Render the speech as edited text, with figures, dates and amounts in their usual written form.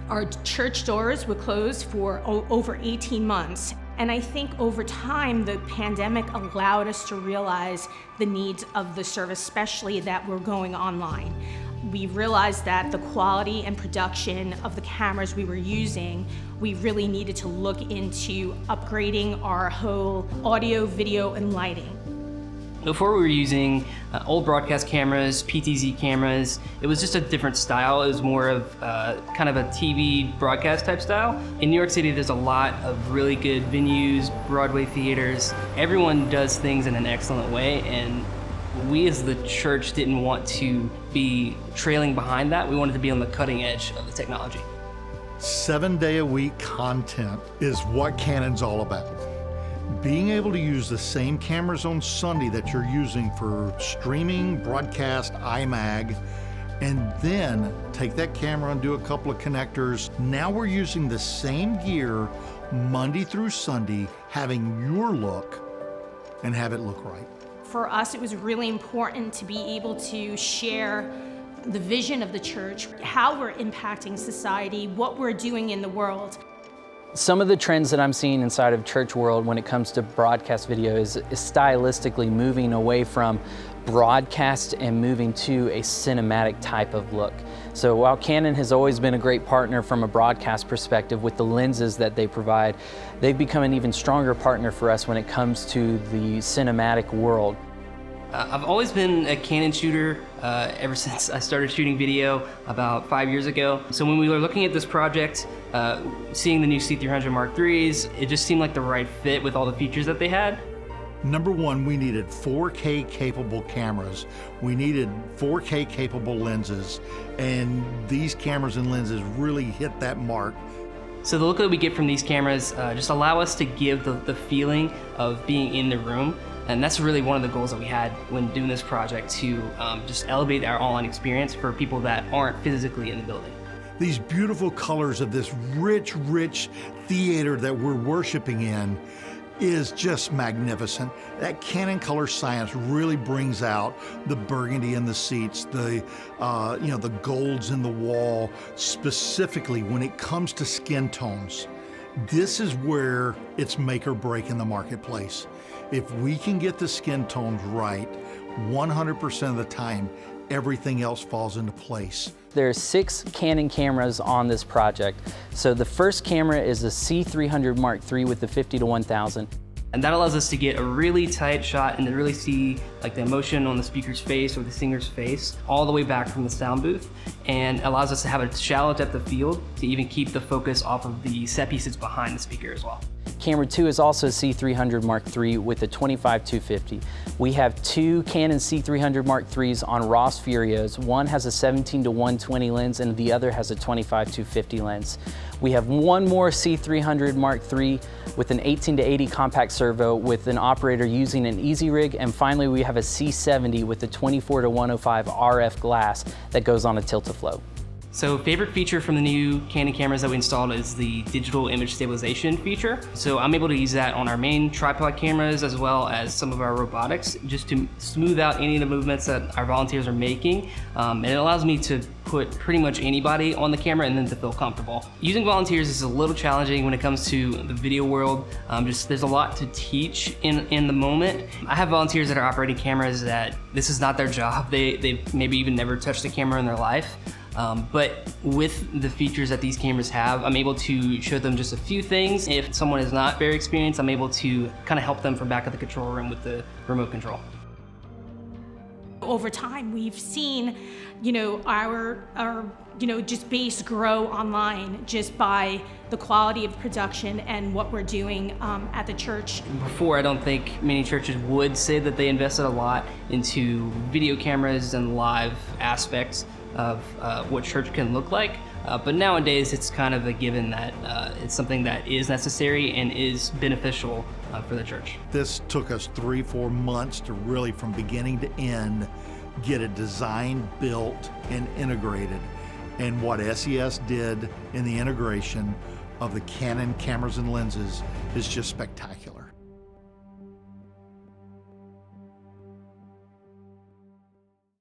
Our church doors were closed for over 18 months. And I think over time, the pandemic allowed us to realize the needs of the service, especially that we're going online. We realized that the quality and production of the cameras we were using, we really needed to look into upgrading our whole audio, video, and lighting. Before we were using old broadcast cameras, PTZ cameras. It was just a different style. It was more of kind of a TV broadcast type style. In New York City, there's a lot of really good venues, Broadway theaters. Everyone does things in an excellent way, and we as the church didn't want to be trailing behind that. We wanted to be on the cutting edge of the technology. 7-day-a-week content is what Canon's all about. Being able to use the same cameras on Sunday that you're using for streaming, broadcast, iMag, and then take that camera and do a couple of connectors. Now we're using the same gear Monday through Sunday, having your look and have it look right. For us, it was really important to be able to share the vision of the church, how we're impacting society, what we're doing in the world. Some of the trends that I'm seeing inside of church world when it comes to broadcast video is stylistically moving away from broadcast and moving to a cinematic type of look. So while Canon has always been a great partner from a broadcast perspective with the lenses that they provide, they've become an even stronger partner for us when it comes to the cinematic world. I've always been a Canon shooter ever since I started shooting video about 5 years ago. So when we were looking at this project, seeing the new C300 Mark IIIs, it just seemed like the right fit with all the features that they had. Number one, we needed 4K capable cameras. We needed 4K capable lenses, and these cameras and lenses really hit that mark. So the look that we get from these cameras just allow us to give the feeling of being in the room. And that's really one of the goals that we had when doing this project, to just elevate our online experience for people that aren't physically in the building. These beautiful colors of this rich, rich theater that we're worshiping in is just magnificent. That Canon color science really brings out the burgundy in the seats, the golds in the wall, specifically when it comes to skin tones. This is where it's make or break in the marketplace. If we can get the skin tones right, 100% of the time, everything else falls into place. There are 6 Canon cameras on this project. So the first camera is a C300 Mark III with the 50-1000. And that allows us to get a really tight shot and to really see like the emotion on the speaker's face or the singer's face all the way back from the sound booth, and allows us to have a shallow depth of field to even keep the focus off of the set pieces behind the speaker as well. Camera 2 is also a C300 Mark III with a 25-250. We have 2 Canon C300 Mark IIIs on Ross Furios. One has a 17-120 lens and the other has a 25-250 lens. We have one more C300 Mark III with an 18-80 compact servo with an operator using an easy rig, and finally we have a C70 with a 24-105 RF glass that goes on a tilt-a-float. So favorite feature from the new Canon cameras that we installed is the digital image stabilization feature. So I'm able to use that on our main tripod cameras as well as some of our robotics, just to smooth out any of the movements that our volunteers are making. And it allows me to put pretty much anybody on the camera and then to feel comfortable. Using volunteers is a little challenging when it comes to the video world. There's a lot to teach in the moment. I have volunteers that are operating cameras that this is not their job. They've maybe even never touched a camera in their life. But with the features that these cameras have, I'm able to show them just a few things. If someone is not very experienced, I'm able to kind of help them from back at the control room with the remote control. Over time, we've seen, our just base grow online just by the quality of production and what we're doing at the church. Before, I don't think many churches would say that they invested a lot into video cameras and live aspects of what church can look like. But nowadays, it's kind of a given that it's something that is necessary and is beneficial for the church. This took us 3-4 months to really, from beginning to end, get it designed, built, and integrated. And what SES did in the integration of the Canon cameras and lenses is just spectacular.